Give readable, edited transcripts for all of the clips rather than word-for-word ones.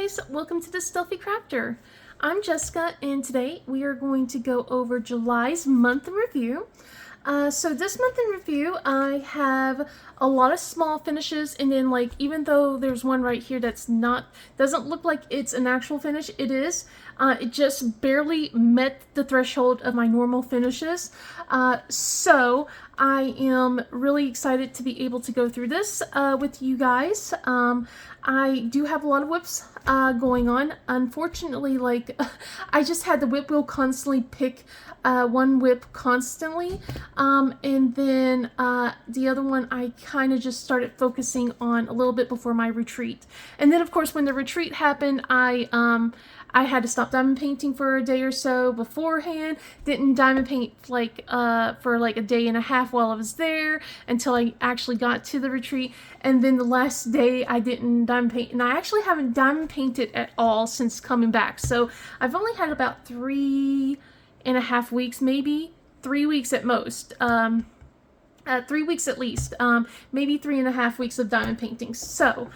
guys, welcome to the Stealthy Crafter. I'm Jessica and today we are going to go over July's month in review. So this month in review I have a lot of small finishes, and then even though there's one right here that's doesn't look like it's an actual finish, it is. It just barely met the threshold of my normal finishes. So I am really excited to be able to go through this with you guys. I do have a lot of whips going on. Unfortunately, I just had the whip wheel constantly pick one whip constantly, and then the other one I kind of just started focusing on a little bit before my retreat. And then of course when the retreat happened, I had to stop diamond painting for a day or so beforehand. Didn't diamond paint for a day and a half while I was there until I actually got to the retreat. And then the last day I didn't diamond paint, and I actually haven't diamond painted at all since coming back. So I've only had about 3.5 weeks, maybe 3 weeks at most. 3 weeks at least, maybe 3.5 weeks of diamond painting. So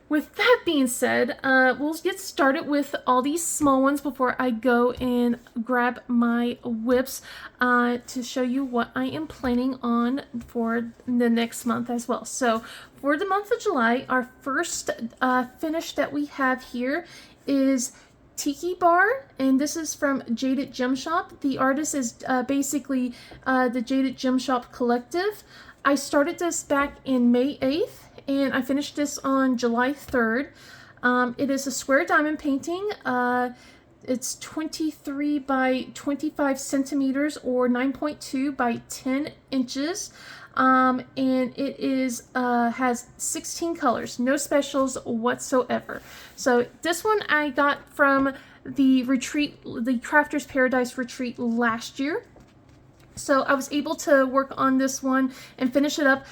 with that being said, we'll get started with all these small ones before I go and grab my whips to show you what I am planning on for the next month as well. So for the month of July, our first finish that we have here is Tiki Bar, and this is from Jaded Gem Shop. The artist is basically the Jaded Gem Shop Collective. I started this back in May 8th. And I finished this on July 3rd. It is a square diamond painting. It's 23 by 25 centimeters or 9.2 by 10 inches. And it is has 16 colors, no specials whatsoever. So this one I got from the retreat, the Crafter's Paradise retreat last year. So I was able to work on this one and finish it up.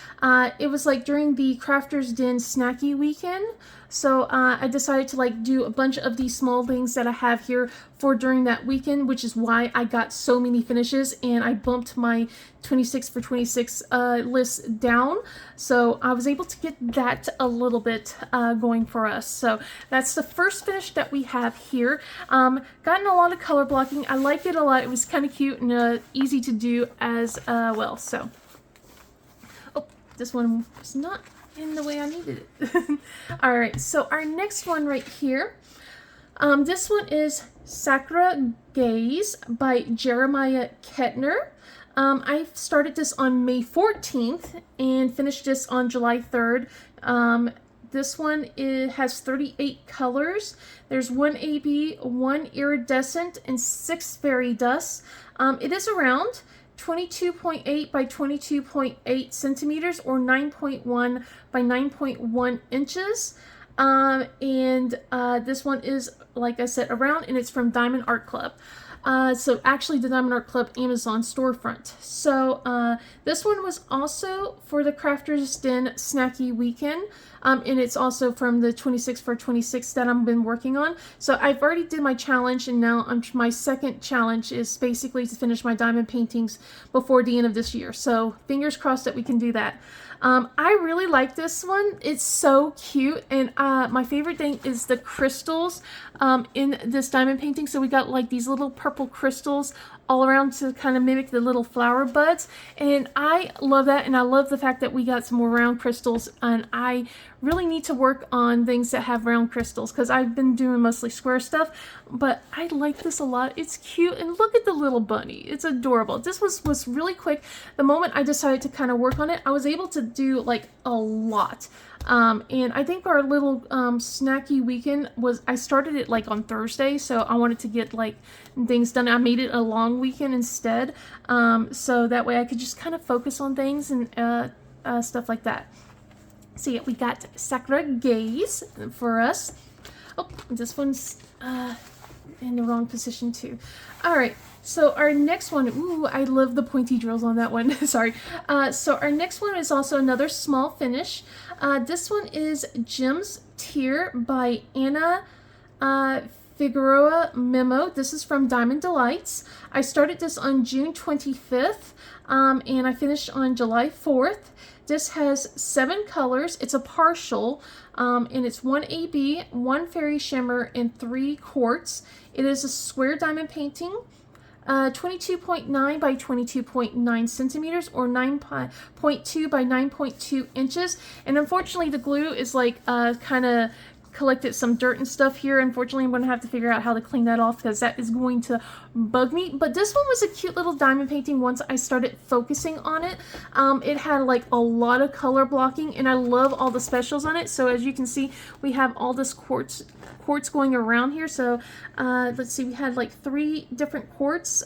It was during the Crafter's Den snacky weekend. So I decided to do a bunch of these small things that I have here for during that weekend, which is why I got so many finishes, and I bumped my 26 for 26 list down. So I was able to get that a little bit going for us. So that's the first finish that we have here. Gotten a lot of color blocking. I like it a lot. It was kind of cute and easy to do as well. So, oh, this one was not in the way I needed it. All right, so our next one right here, this one is Sakura Gaze by Jeremiah Kettner. I started this on May 14th and finished this on July 3rd. This one has 38 colors. There's 1 AB, 1 iridescent, and 6 fairy dust. It is around 22.8 by 22.8 centimeters or 9.1 by 9.1 inches. And this one is, like I said, around, and it's from Diamond Art Club. So actually the Diamond Art Club Amazon storefront. So this one was also for the Crafter's Den snacky weekend. And it's also from the 26 for 26 that I've been working on. So I've already did my challenge, and now my second challenge is basically to finish my diamond paintings before the end of this year. So fingers crossed that we can do that. I really like this one. It's so cute, and my favorite thing is the crystals in this diamond painting. So we got these little purple crystals all around to kind of mimic the little flower buds, and I love that. And I love the fact that we got some more round crystals, and I really need to work on things that have round crystals because I've been doing mostly square stuff, but I like this a lot. It's cute, and look at the little bunny. It's adorable. This was really quick. The moment I decided to kind of work on it, I was able to do a lot. And I think our little snacky weekend I started it on Thursday, so I wanted to get things done. I made it a long weekend instead, so that way I could just kind of focus on things and stuff like that. So yeah, we got Sakura Gaze for us. Oh, this one's in the wrong position too. All right, so our next one, ooh, I love the pointy drills on that one. Sorry. So our next one is also another small finish. This one is Gem's Tear by Anna Figueroa Memo. This is from Diamond Delights. I started this on June 25th, and I finished on July 4th. This has 7 colors. It's a partial, and it's 1 AB, 1 Fairy Shimmer, and 3 quartz. It is a square diamond painting. 22.9 by 22.9 centimeters, or 9.2 by 9.2 inches. And unfortunately the glue is like kind of collected some dirt and stuff here. Unfortunately, I'm going to have to figure out how to clean that off because that is going to bug me. But this one was a cute little diamond painting once I started focusing on it. It had like a lot of color blocking, and I love all the specials on it. So as you can see, we have all this quartz going around here. So let's see, we had like 3 different quartz.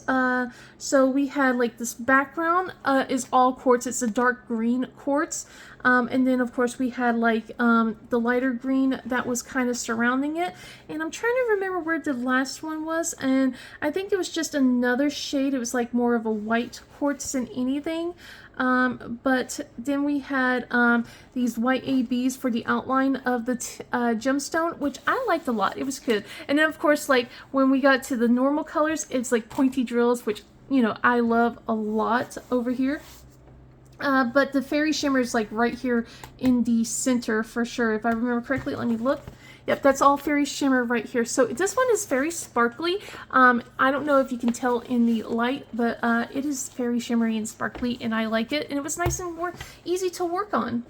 So we had like this background is all quartz. It's a dark green quartz. And then of course we had like the lighter green that was kind of surrounding it. And I'm trying to remember where the last one was, and I think it was just another shade. It was like more of a white quartz than anything. But then we had these white ABs for the outline of the gemstone, which I liked a lot. It was good. And then of course, like when we got to the normal colors, it's like pointy drills, which, you know, I love a lot over here. But the Fairy Shimmer is like right here in the center for sure. If I remember correctly, let me look. Yep, that's all Fairy Shimmer right here. So this one is very sparkly. I don't know if you can tell in the light, but it is very shimmery and sparkly, and I like it. And it was nice and more easy to work on.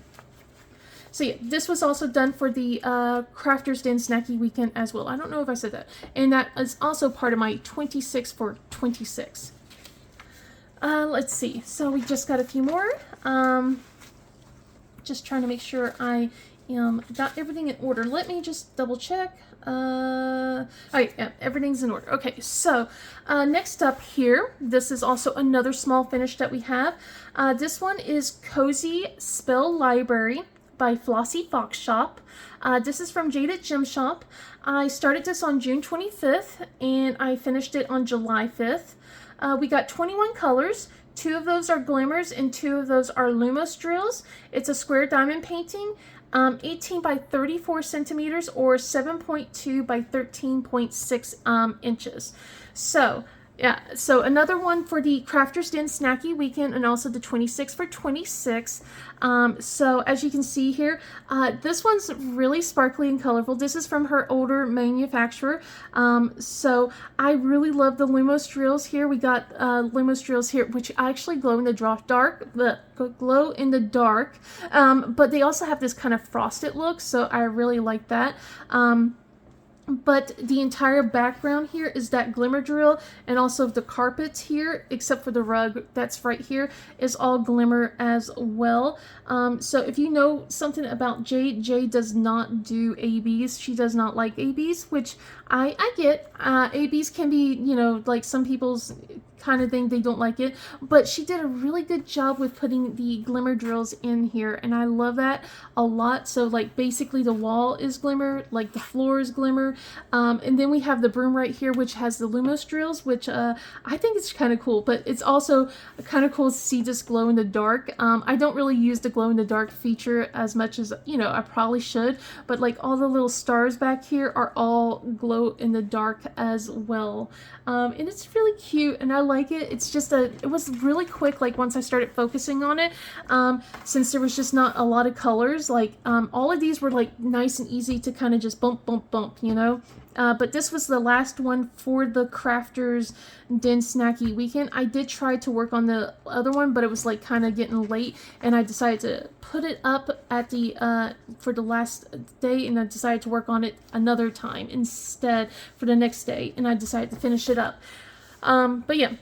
So yeah, this was also done for the Crafters Den Snacky Weekend as well. I don't know if I said that. And that is also part of my 26 for 26. Let's see. So we just got a few more. Just trying to make sure I got everything in order. Let me just double check. Alright, yeah, everything's in order. Okay, so next up here, this is also another small finish that we have. This one is Cozy Spell Library by Flossy Fox Shop. This is from Jaded Gem Shop. I started this on June 25th and I finished it on July 5th. We got 21 colors. 2 of those are glimmers and 2 of those are Lumos drills. It's a square diamond painting, 18 by 34 centimeters, or 7.2 by 13.6 inches. So yeah, so another one for the Crafters Den Snacky Weekend, and also the 26 for 26. So as you can see here, this one's really sparkly and colorful. This is from her older manufacturer. So I really love the Lumos drills here. We got Lumos drills here, which actually glow in the dark, but they also have this kind of frosted look, so I really like that. But the entire background here is that glimmer drill, and also the carpets here, except for the rug that's right here, is all glimmer as well. So if you know something about Jade, Jade does not do ABs. She does not like ABs, which I get. ABs can be, you know, like some people's kind of thing, they don't like it, but she did a really good job with putting the glimmer drills in here, and I love that a lot. So like basically the wall is glimmer, like the floor is glimmer, and then we have the broom right here, which has the Lumos drills, which I think it's kind of cool. But it's also kind of cool to see this glow in the dark. I don't really use the glow in the dark feature as much as, you know, I probably should, but like all the little stars back here are all glow in the dark as well. And it's really cute, and I like it. It's just it was really quick, like once I started focusing on it, since there was just not a lot of colors. Like all of these were like nice and easy to kind of just bump, you know. But this was the last one for the Crafters Den Snacky Weekend. I did try to work on the other one, but it was like kind of getting late, and I decided to put it up at the for the last day, and I decided to work on it another time instead for the next day, and I decided to finish it up. But yeah,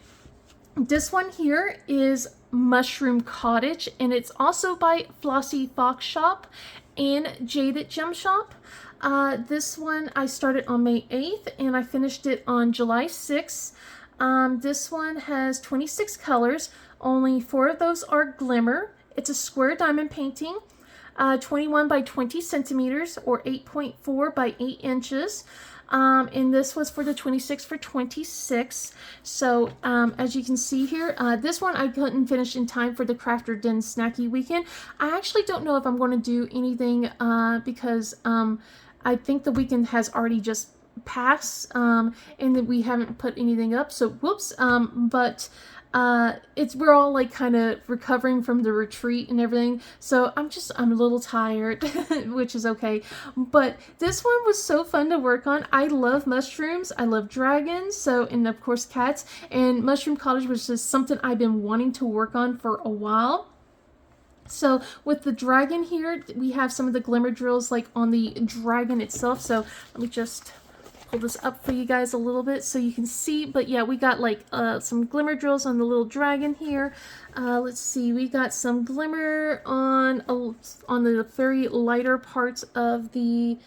this one here is Mushroom Cottage, and it's also by Flossy Fox Shop and Jaded Gem Shop. This one I started on May 8th and I finished it on July 6th. This one has 26 colors. Only 4 of those are glimmer. It's a square diamond painting, 21 by 20 centimeters, or 8.4 by 8 inches. And this was for the 26 for 26. So as you can see here, this one I couldn't finish in time for the Crafter Den Snacky Weekend. I actually don't know if I'm going to do anything because I think the weekend has already just pass, and that we haven't put anything up, so whoops. But we're all like kind of recovering from the retreat and everything, so I'm a little tired, which is okay. But this one was so fun to work on. I love mushrooms, I love dragons, so, and of course cats, and Mushroom Cottage was just something I've been wanting to work on for a while. So with the dragon here, we have some of the glimmer drills like on the dragon itself. So let me just pull this up for you guys a little bit so you can see. But yeah, we got like some glimmer drills on the little dragon here. Let's see, we got some glimmer on the very lighter parts of the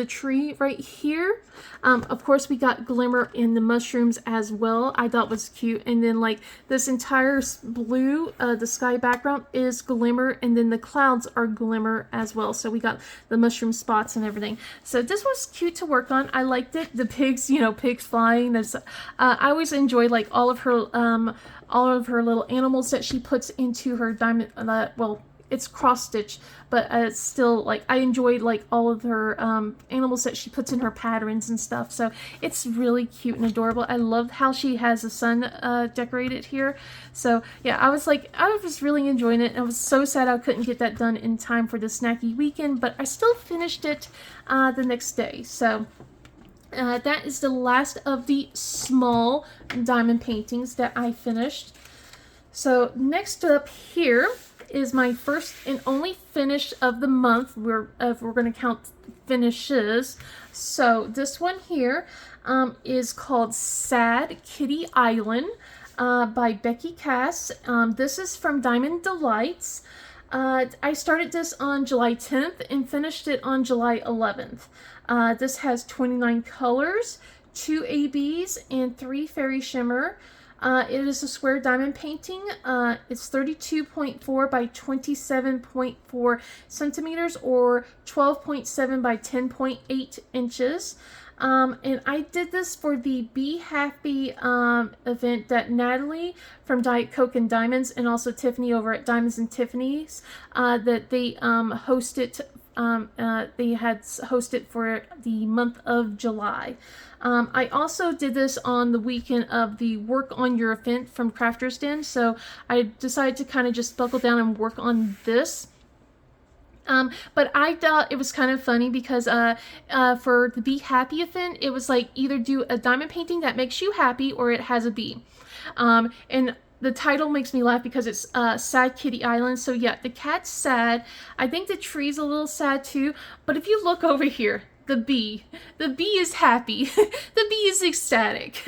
tree right here. Of course, we got glimmer in the mushrooms as well. I thought was cute. And then like this entire blue, the sky background is glimmer, and then the clouds are glimmer as well. So we got the mushroom spots and everything. So this was cute to work on. I liked it. The pigs, you know, pigs flying. That's I always enjoy like all of her little animals that she puts into her diamond. Well, it's cross stitch, but it's still like I enjoyed like all of her animals that she puts in her patterns and stuff. So it's really cute and adorable. I love how she has the sun decorated here. So yeah, I was really enjoying it. I was so sad I couldn't get that done in time for the snacky weekend, but I still finished it the next day. So that is the last of the small diamond paintings that I finished. So next up here is my first and only finish of the month. If we're going to count finishes. So this one here is called Sad Kitty Island by Becky Cass. This is from Diamond Delights. I started this on July 10th and finished it on July 11th. This has 29 colors, 2 ABs, and 3 fairy shimmer. It is a square diamond painting. It's 32.4 by 27.4 centimeters, or 12.7 by 10.8 inches. And I did this for the Be Happy event that Natalie from Diet Coke and Diamonds, and also Tiffany over at Diamonds and Tiffany's, that they hosted. They had hosted for the month of July. I also did this on the weekend of the Work on Your Event from Crafters Den, so I decided to kind of just buckle down and work on this. But I thought it was kind of funny because for the Be Happy event, it was like either do a diamond painting that makes you happy or it has a bee. And the title makes me laugh because it's Sad Kitty Island. So yeah, the cat's sad. I think the tree's a little sad too. But if you look over here, the bee is happy. The bee is ecstatic.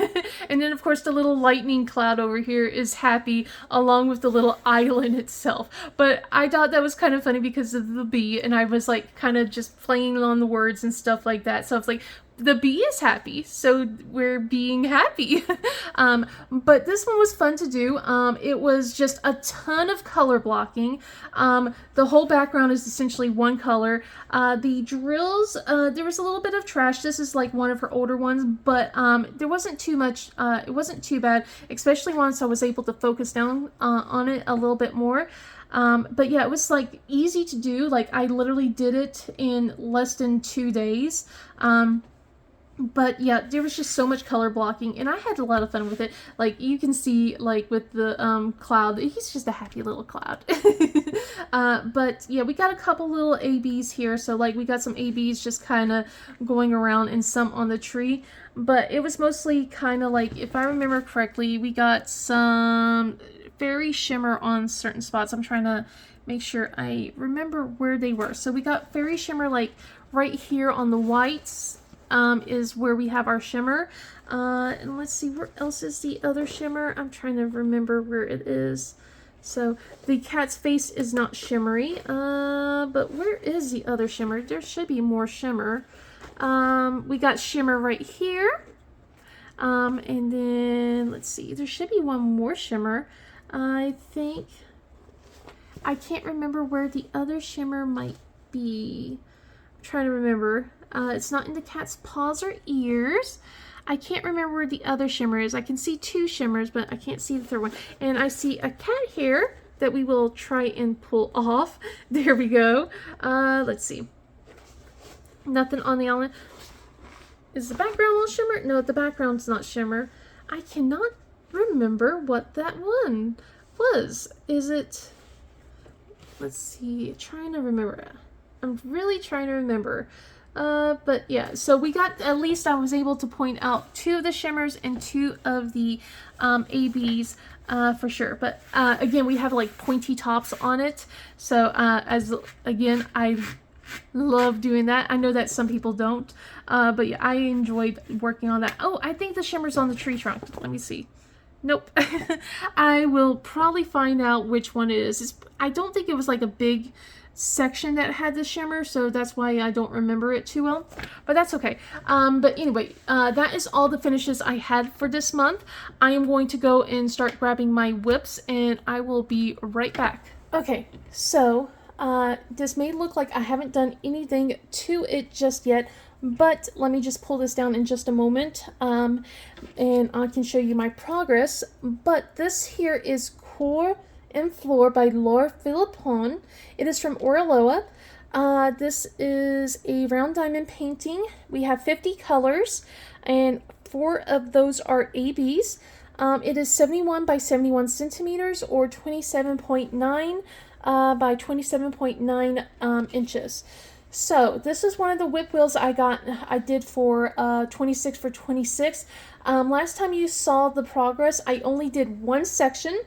And then of course the little lightning cloud over here is happy, along with the little island itself. But I thought that was kind of funny because of the bee, and I was like kind of just playing on the words and stuff like that. So I was like, the bee is happy, so we're being happy. But this one was fun to do. It was just a ton of color blocking. The whole background is essentially one color. The drills, there was a little bit of trash. This is like one of her older ones, but there wasn't too much. It wasn't too bad, especially once I was able to focus down on it a little bit more. But yeah, it was like easy to do. Like I literally did it in less than 2 days. But yeah, there was just so much color blocking, and I had a lot of fun with it. Like you can see, like with the cloud, he's just a happy little cloud. But yeah, we got a couple little ABs here. So like we got some ABs just kind of going around and some on the tree. But it was mostly kind of like, if I remember correctly, we got some fairy shimmer on certain spots. I'm trying to make sure I remember where they were. So we got fairy shimmer like right here on the whites. Is where we have our shimmer. And let's see, where else is the other shimmer? I'm trying to remember where it is. So the cat's face is not shimmery, but where is the other shimmer? There should be more shimmer. We got shimmer right here. And then let's see, there should be one more shimmer. I think, I can't remember where the other shimmer might be. I'm trying to remember. It's not in the cat's paws or ears. I can't remember where the other shimmer is. I can see 2 shimmers, but I can't see the third one. And I see a cat hair that we will try and pull off. There we go. Let's see. Nothing on the island. Is the background all shimmer? No, the background's not shimmer. I cannot remember what that one was. Is it... Let's see. Trying to remember. I'm really trying to remember. But yeah, so we got, at least I was able to point out 2 of the shimmers and 2 of the ABs for sure. But again, we have like pointy tops on it. So again, I love doing that. I know that some people don't. But yeah, I enjoyed working on that. Oh, I think the shimmer's on the tree trunk. Let me see. Nope. I will probably find out which one it is. I don't think it was like a big section that had the shimmer, so that's why I don't remember it too well, but that's okay. But anyway, that is all the finishes I had for this month. I am going to go and start grabbing my whips, and I will be right back. Okay, so this may look like I haven't done anything to it just yet, but let me just pull this down in just a moment, and I can show you my progress. But this here is Core and Floor by Laura Philippon. It is from Oraloa. This is a round diamond painting. We have 50 colors, and 4 of those are ABs. It is 71 by 71 centimeters, or 27.9 by 27.9 inches. So this is one of the whip wheels I did for 26 for 26. Last time you saw the progress, I only did 1 section.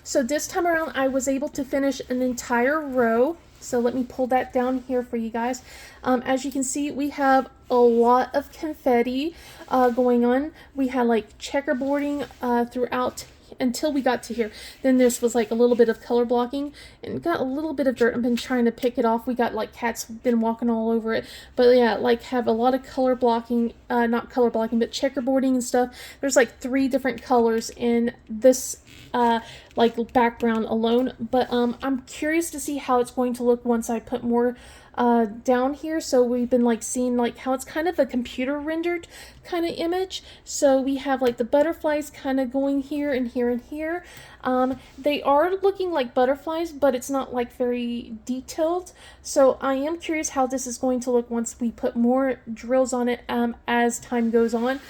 So this time around, I was able to finish an entire row. So let me pull that down here for you guys. As you can see, we have a lot of confetti going on. We had like checkerboarding throughout until we got to here. Then this was like a little bit of color blocking and got a little bit of dirt. I've been trying to pick it off. We got like cats been walking all over it. But yeah, like have a lot of color blocking, not color blocking, but checkerboarding and stuff. There's like 3 different colors in this like background alone. But I'm curious to see how it's going to look once I put more down here. So we've been like seeing like how it's kind of a computer rendered kind of image. So we have like the butterflies kind of going here and here and here. They are looking like butterflies, but it's not like very detailed. So I am curious how this is going to look once we put more drills on it as time goes on.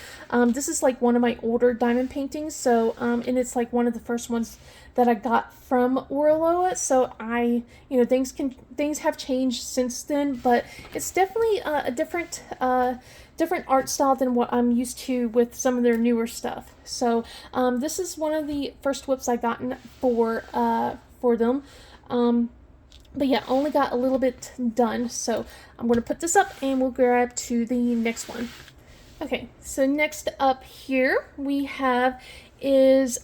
This is like one of my older diamond paintings. So and it's like one of the first ones that I got from Oraloa. So things have changed since then, but it's definitely a different art style than what I'm used to with some of their newer stuff. So this is one of the first whips I gotten for them. But yeah, only got a little bit done. So I'm going to put this up and we'll grab to the next one. Okay, so next up here we have is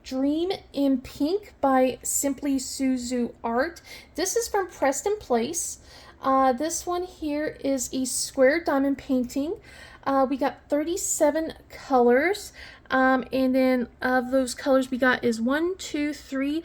Dream in Pink by Simply Suzu Art. This is from Preston Place. This one here is a square diamond painting. We got 37 colors. And then of those colors we got is 1, 2, 3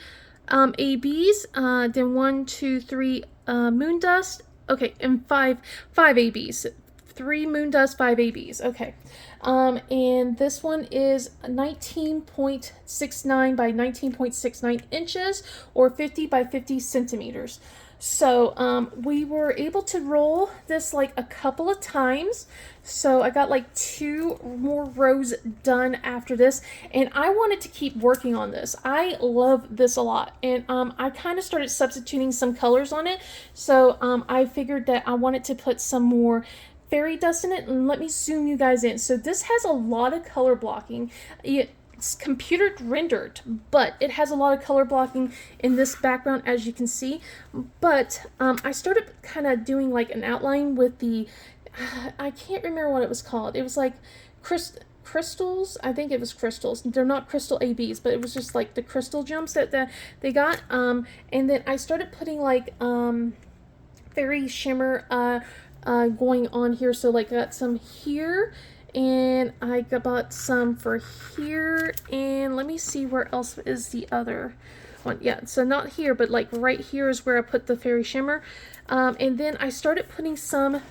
ABs. Then 1, 2, 3 moon dust. Okay, and 5 ABs. 3 moon dust, 5 ABs. Okay. And this one is 19.69 by 19.69 inches, or 50 by 50 centimeters. So we were able to roll this like a couple of times. So I got like 2 more rows done after this, and I wanted to keep working on this. I love this a lot, and I kind of started substituting some colors on it. So I figured that I wanted to put some more fairy dust in it, and let me zoom you guys in. So this has a lot of color blocking. It's computer rendered, but it has a lot of color blocking in this background, as you can see. But I started kind of doing like an outline with the I can't remember what it was called. It was like crystals. I think it was crystals. They're not crystal ABs, but it was just like the crystal gems that they got. And then I started putting like fairy shimmer going on here. So like I got some here, and I got some for here, and let me see where else is the other one. Yeah, so not here, but like right here is where I put the fairy shimmer. And then I started putting some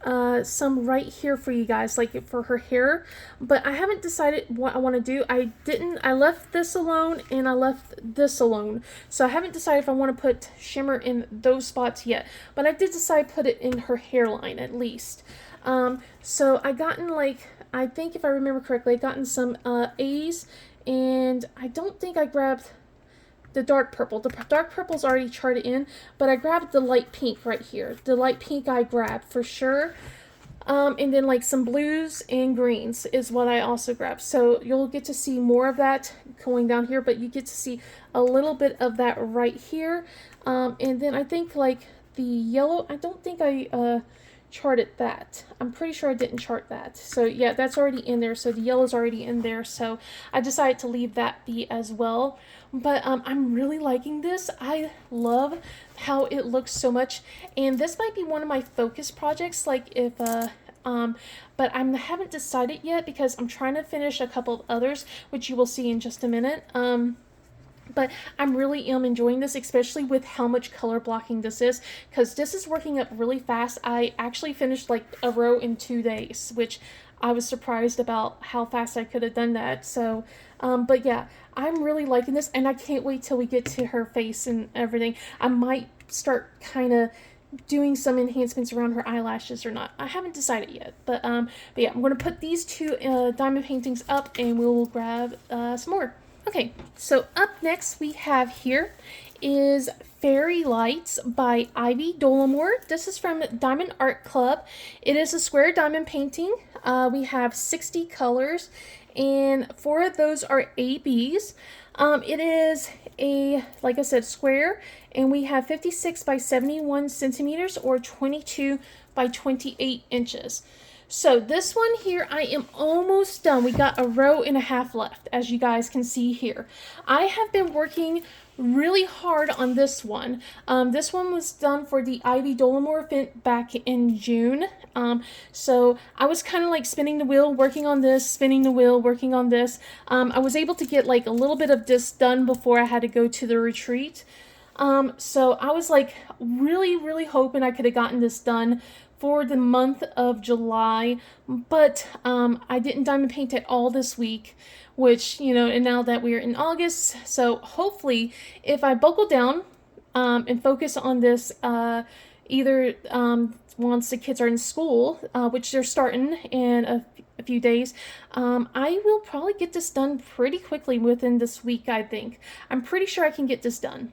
right here for you guys, like for her hair, but I haven't decided what I want to do. I left this alone and I left this alone, so I haven't decided if I want to put shimmer in those spots yet, but I did decide to put it in her hairline at least. So I gotten like, I think if I remember correctly, I gotten some A's, and I don't think I grabbed the dark purple. The dark purple's already charted in, but I grabbed the light pink right here. The light pink I grabbed for sure. And then like some blues and greens is what I also grabbed. So you'll get to see more of that going down here, but you get to see a little bit of that right here. And then I think like the yellow, I don't think I charted that. I'm pretty sure I didn't chart that. So yeah, that's already in there. So the yellow's already in there. So I decided to leave that be as well. But I'm really liking this. I love how it looks so much. And this might be one of my focus projects. Like if, but I haven't decided yet because I'm trying to finish a couple of others, which you will see in just a minute. But I'm really enjoying this, especially with how much color blocking this is, because this is working up really fast. I actually finished like a row in 2 days, which I was surprised about how fast I could have done that. So, but yeah, I'm really liking this, and I can't wait till we get to her face and everything. I might start kind of doing some enhancements around her eyelashes or not. I haven't decided yet, but yeah, I'm going to put these two diamond paintings up, and we'll grab some more. Okay, so up next we have here is Fairy Lights by Ivy Dolamore. This is from Diamond Art Club. It is a square diamond painting. We have 60 colors, and 4 of those are ABs. It is a, like I said, square, and we have 56 by 71 centimeters or 22 by 28 inches. So this one here, I am almost done. We got a row and a half left, as you guys can see here. I have been working really hard on this one. This one was done for the Ivy Dolamore event back in June. So I was kind of like spinning the wheel, working on this, spinning the wheel, working on this. I was able to get like a little bit of this done before I had to go to the retreat. So I was like really hoping I could have gotten this done for the month of July, but I didn't diamond paint at all this week, which, you know, and now that we're in August, so hopefully if I buckle down and focus on this either once the kids are in school, which they're starting in a few days, I will probably get this done pretty quickly within this week, I think. I'm pretty sure I can get this done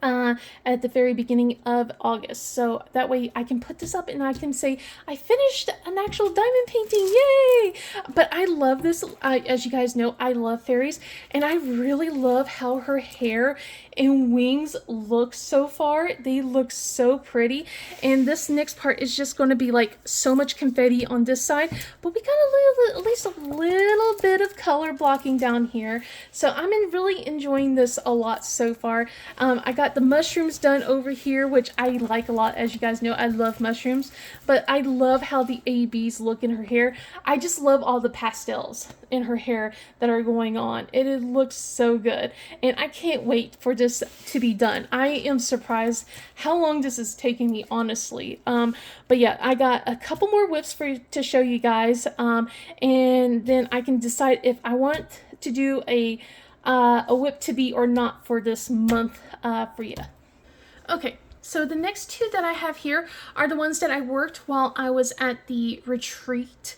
at the very beginning of August, so that way I can put this up and I can say I finished an actual diamond painting, yay! But I love this. As you guys know, I love fairies, and I really love how her hair and wings look so far. They look so pretty, and this next part is just going to be like so much confetti on this side, but we got at least a little bit of color blocking down here, so I'm really enjoying this a lot so far. I got the mushrooms done over here, which I like a lot. As you guys know, I love mushrooms, but I love how the ABs look in her hair. I just love all the pastels in her hair that are going on. It looks so good, and I can't wait for this to be done. I am surprised how long this is taking me, honestly. But yeah, I got a couple more whips to show you guys, and then I can decide if I want to do a whip to be or not for this month for you. Okay, so the next 2 that I have here are the ones that I worked while I was at the retreat.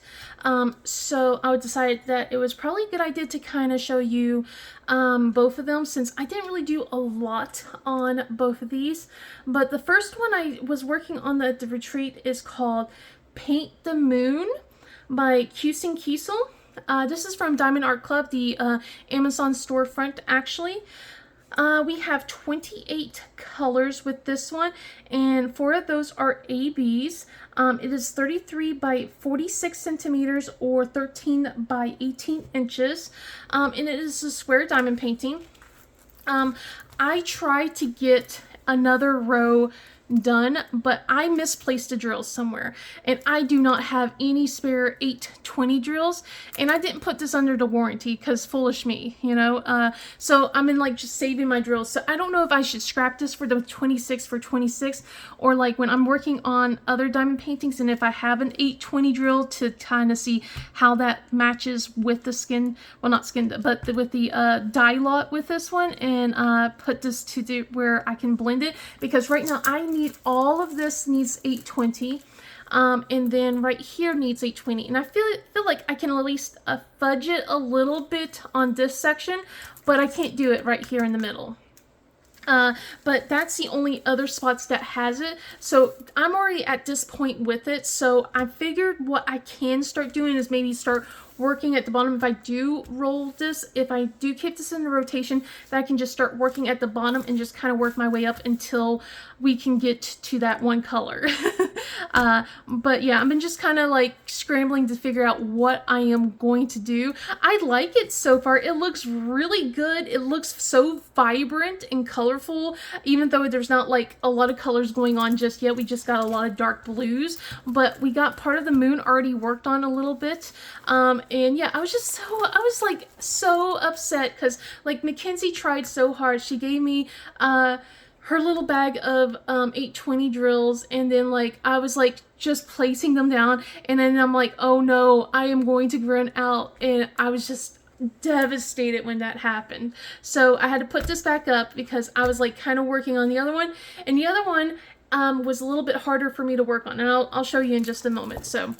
So I decided that it was probably a good idea to kind of show you both of them, since I didn't really do a lot on both of these. But the first one I was working on at the retreat is called Paint the Moon by Kusing Kiesel. This is from Diamond Art Club, the Amazon storefront, actually. We have 28 colors with this one, and 4 of those are ABs. It is 33 by 46 centimeters or 13 by 18 inches, and it is a square diamond painting. I tried to get another row done, but I misplaced a drill somewhere, and I do not have any spare 820 drills, and I didn't put this under the warranty because foolish me, you know. So I'm in like just saving my drills, so I don't know if I should scrap this for the 26 for 26, or like when I'm working on other diamond paintings, and if I have an 820 drill to kind of see how that matches with the skin, well, not skin, but with the dye lot with this one, and put this to where I can blend it, because right now I need all of this needs 820. and then right here needs a 20. And I feel like I can at least fudge it a little bit on this section, but I can't do it right here in the middle. But that's the only other spots that has it. So I'm already at this point with it. So I figured what I can start doing is maybe start working at the bottom. If I do roll this, if I do keep this in the rotation, that I can just start working at the bottom and just kind of work my way up until we can get to that one color. But yeah, I've been just kind of like scrambling to figure out what I am going to do. I like it so far. It looks really good. It looks so vibrant and colorful, even though there's not like a lot of colors going on just yet. We just got a lot of dark blues, but we got part of the moon already worked on a little bit. And yeah, I was like so upset because like Mackenzie tried so hard. She gave me her little bag of 820 drills, and then like I was like just placing them down, and then I'm like, oh no, I am going to run out, and I was just devastated when that happened. So I had to put this back up because I was like kind of working on the other one, and the other one was a little bit harder for me to work on, and I'll show you in just a moment. So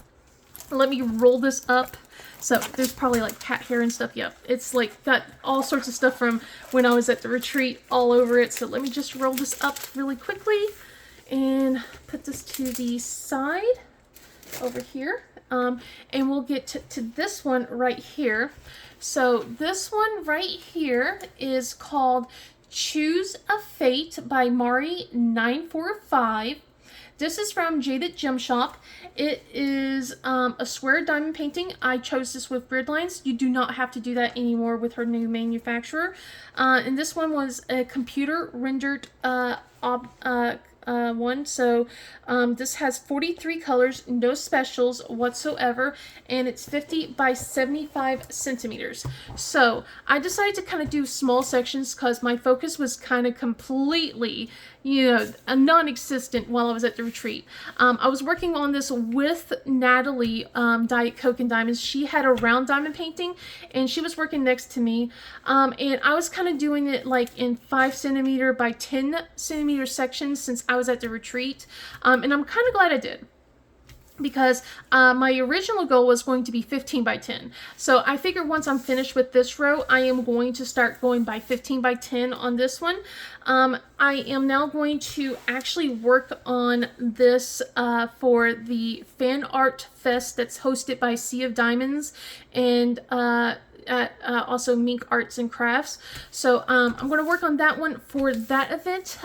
let me roll this up. So there's probably like cat hair and stuff. Yep, it's like got all sorts of stuff from when I was at the retreat all over it. So let me just roll this up really quickly and put this to the side over here. And we'll get to this one right here. So this one right here is called Choose a Fate by Mari945. This is from Jaded Gem Shop. It is a square diamond painting. I chose this with grid lines. You do not have to do that anymore with her new manufacturer. And this one was a computer rendered one. So this has 43 colors, no specials whatsoever, and it's 50 by 75 centimeters. So I decided to kind of do small sections because my focus was kind of completely, you know, non-existent while I was at the retreat. I was working on this with Natalie, Diet Coke and Diamonds. She had a round diamond painting, and she was working next to me, and I was kind of doing it like in 5 centimeter by 10 centimeter sections since I was at the retreat, and I'm kind of glad I did, because my original goal was going to be 15 by 10. So I figured once I'm finished with this row, I am going to start going by 15 by 10 on this one. I am now going to actually work on this for the Fan Art Fest that's hosted by Sea of Diamonds and also Mink Arts and Crafts. So I'm going to work on that one for that event.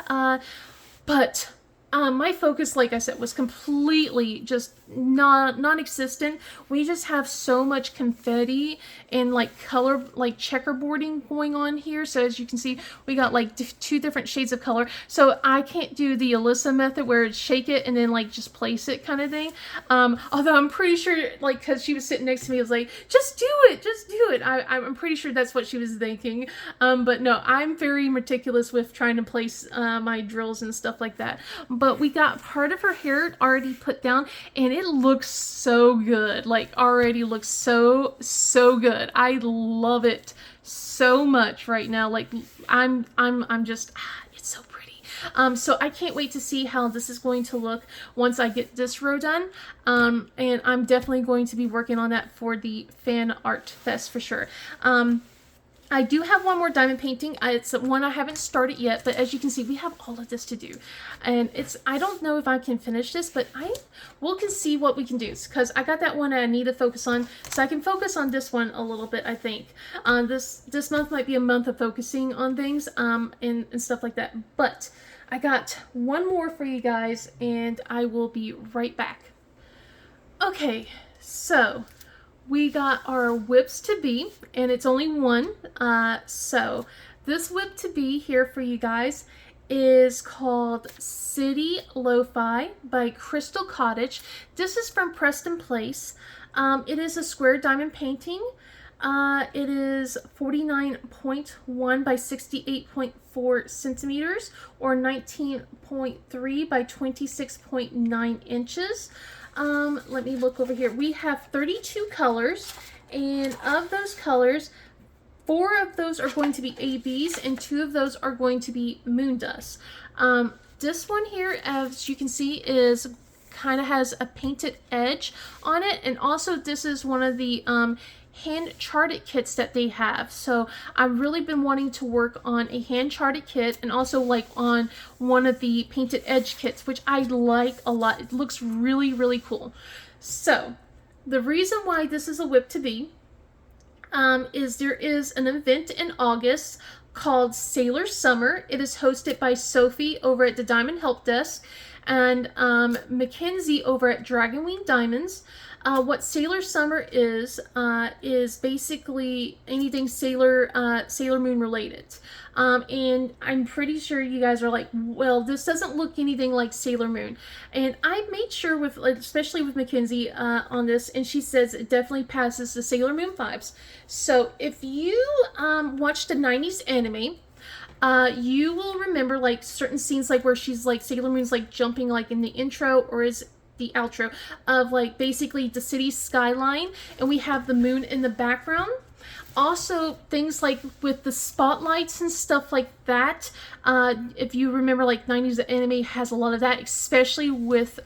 But my focus, like I said, was completely just non-existent. We just have so much confetti and like color, like checkerboarding going on here. So as you can see, we got like 2 different shades of color. So I can't do the Alyssa method where it's shake it and then like just place it kind of thing. Although I'm pretty sure, like, because she was sitting next to me, I was like, just do it, just do it. I'm pretty sure that's what she was thinking. But no, I'm very meticulous with trying to place my drills and stuff like that. But we got part of her hair already put down, and it looks so good. Like, already looks so good. I love it so much right now. Like, I'm just, it's so pretty. So I can't wait to see how this is going to look once I get this row done. And I'm definitely going to be working on that for the Fan Art Fest for sure. I do have one more diamond painting. It's one I haven't started yet, but as you can see, we have all of this to do. And I don't know if I can finish this, but we'll can see what we can do, because I got that one I need to focus on, so I can focus on this one a little bit, I think. This month might be a month of focusing on things and stuff like that. But I got one more for you guys, and I will be right back. Okay, so we got our whips to be, and it's only one. So this whip to be here for you guys is called City Lo-Fi by Crystal Cottage. This is from Preston Place. It is a square diamond painting. It is 49.1 by 68.4 centimeters, or 19.3 by 26.9 inches. Let me look over here. We have 32 colors, and of those colors, 4 of those are going to be ABs, and 2 of those are going to be moon dust. This one here, as you can see, is kind of has a painted edge on it. And also this is one of the hand charted kits that they have. So I've really been wanting to work on a hand charted kit, and also like on one of the painted edge kits, which I like a lot. It looks really, really cool. So the reason why this is a whip to be is there is an event in August called Sailor Summer. It is hosted by Sophie over at the Diamond Help Desk and Mackenzie over at Dragon Wing Diamonds. What Sailor Summer is basically anything Sailor Moon related. And I'm pretty sure you guys are like, well, this doesn't look anything like Sailor Moon. And I made sure with, especially with Mackenzie on this, and she says it definitely passes the Sailor Moon vibes. So if you watch the 90s anime, you will remember like certain scenes like where she's like Sailor Moon's like jumping like in the intro or is the outro of like basically the city skyline, and we have the moon in the background. Also things like with the spotlights and stuff like that, if you remember like 90s anime has a lot of that, especially with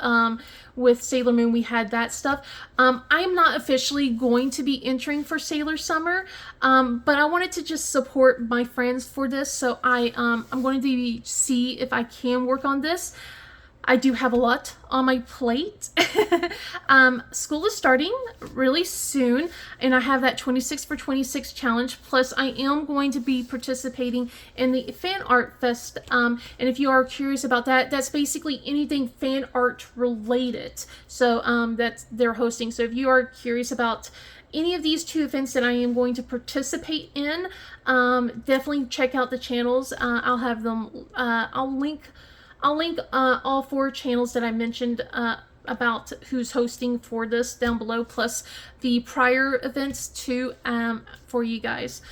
Sailor Moon we had that stuff. I'm not officially going to be entering for Sailor Summer, but I wanted to just support my friends for this, so I'm going to see if I can work on this. I do have a lot on my plate. School is starting really soon, and I have that 26 for 26 challenge. Plus, I am going to be participating in the Fan Art Fest. And if you are curious about that, that's basically anything fan art related. So that's they're hosting. So if you are curious about any of these two events that I am going to participate in, definitely check out the channels. I'll have them. I'll link all 4 channels that I mentioned about who's hosting for this down below, plus the prior events too for you guys.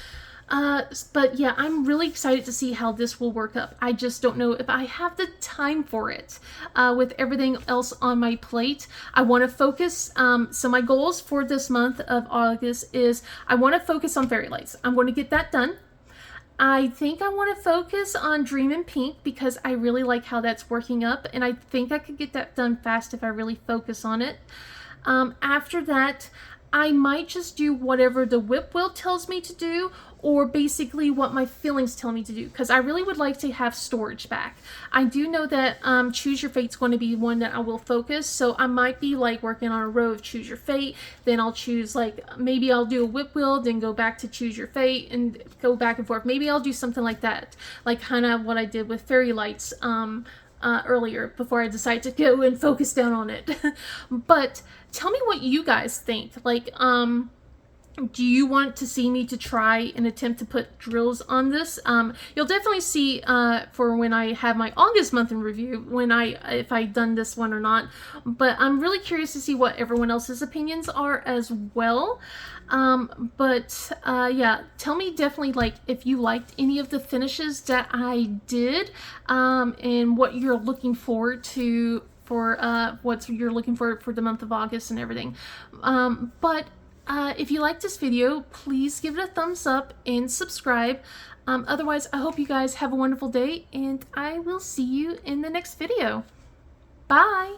But yeah, I'm really excited to see how this will work up. I just don't know if I have the time for it with everything else on my plate. I want to focus, so my goals for this month of August is I want to focus on fairy lights. I'm going to get that done. I think I want to focus on Dream in Pink because I really like how that's working up, and I think I could get that done fast if I really focus on it. After that, I might just do whatever the whip wheel tells me to do, or basically what my feelings tell me to do, because I really would like to have storage back. I do know that Choose Your Fate's going to be one that I will focus, so I might be like working on a row of Choose Your Fate, then I'll choose like, maybe I'll do a whip wheel, then go back to Choose Your Fate, and go back and forth. Maybe I'll do something like that, like kind of what I did with Fairy Lights earlier before I decide to go and focus down on it. But tell me what you guys think. Like, do you want to see me to try and attempt to put drills on this? You'll definitely see for when I have my August month in review, if I've done this one or not. But I'm really curious to see what everyone else's opinions are as well. Yeah, tell me definitely like if you liked any of the finishes that I did, and what you're looking forward to for what you're looking for the month of August and everything. If you like this video, please give it a thumbs up and subscribe. Otherwise, I hope you guys have a wonderful day, and I will see you in the next video. Bye!